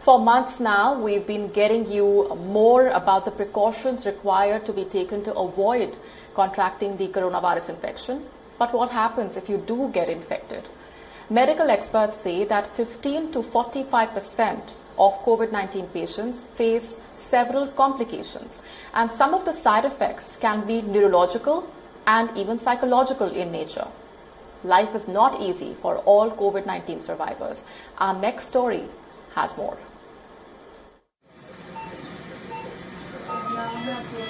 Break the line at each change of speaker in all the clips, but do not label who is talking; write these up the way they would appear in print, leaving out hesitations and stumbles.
For months now, we've been getting you more about the precautions required to be taken to avoid contracting the coronavirus infection. But what happens if you do get infected? Medical experts say that 15 to 45% of COVID-19 patients face several complications, and some of the side effects can be neurological and even psychological in nature. Life is not easy for all COVID-19 survivors. Our next story has more.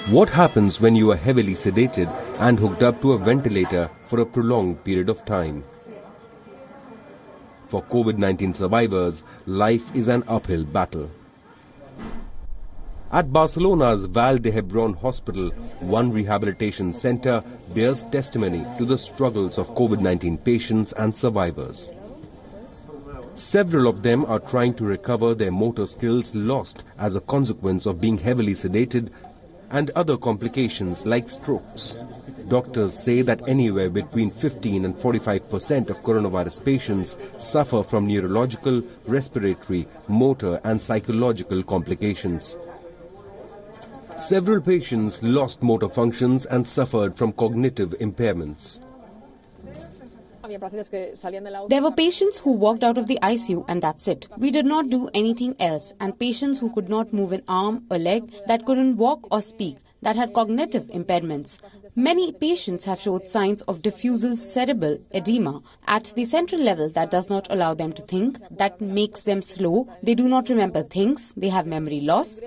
What happens when you are heavily sedated and hooked up to a ventilator for a prolonged period of time? For COVID-19 survivors, life is an uphill battle. At Barcelona's Vall d'Hebron Hospital, one rehabilitation center bears testimony to the struggles of COVID-19 patients and survivors. Several of them are trying to recover their motor skills lost as a consequence of being heavily sedated and other complications like strokes. Doctors say that anywhere between 15 and 45% of coronavirus patients suffer from neurological, respiratory, motor and psychological complications. Several patients lost motor functions and suffered from cognitive impairments.
There were patients who walked out of the ICU and that's it. We did not do anything else, and patients who could not move an arm or leg, that couldn't walk or speak, that had cognitive impairments. Many patients have showed signs of diffuse cerebral edema at the central level that does not allow them to think, that makes them slow, they do not remember things, they have memory loss.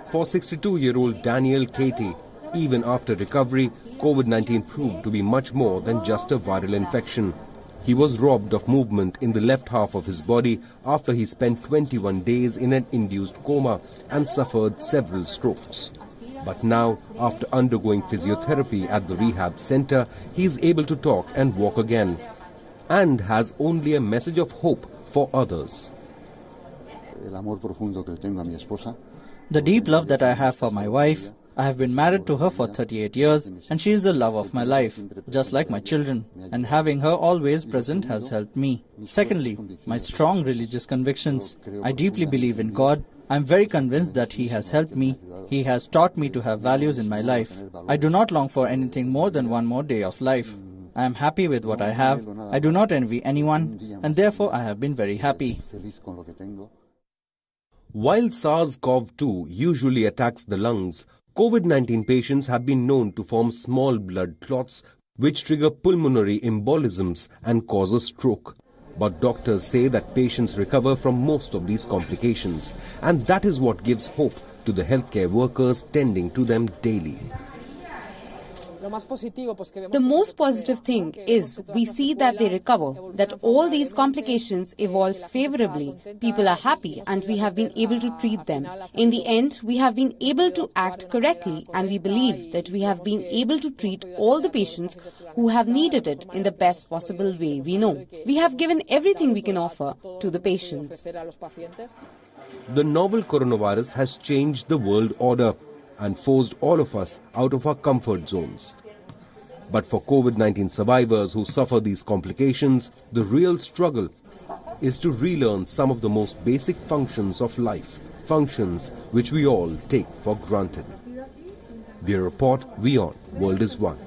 For 62-year-old Daniel Katie, even after recovery, COVID-19 proved to be much more than just a viral infection. He was robbed of movement in the left half of his body after he spent 21 days in an induced coma and suffered several strokes. But now, after undergoing physiotherapy at the rehab center, he is able to talk and walk again, and has only a message of hope for others.
The deep love that I have for my wife. I have been married to her for 38 years and she is the love of my life, just like my children, and having her always present has helped me. Secondly, my strong religious convictions. I deeply believe in God. I am very convinced that He has helped me. He has taught me to have values in my life. I do not long for anything more than one more day of life. I am happy with what I have. I do not envy anyone, and therefore I have been very happy.
While SARS-CoV-2 usually attacks the lungs, COVID-19 patients have been known to form small blood clots which trigger pulmonary embolisms and cause a stroke. But doctors say that patients recover from most of these complications, and that is what gives hope to the healthcare workers tending to them daily.
The most positive thing is we see that they recover, that all these complications evolve favorably. People are happy and we have been able to treat them. In the end, we have been able to act correctly, and we believe that we have been able to treat all the patients who have needed it in the best possible way we know. We have given everything we can offer to the patients.
The novel coronavirus has changed the world order and forced all of us out of our comfort zones. But for COVID-19 survivors who suffer these complications, the real struggle is to relearn some of the most basic functions of life, functions which we all take for granted. Bureau Report, WION, World is One.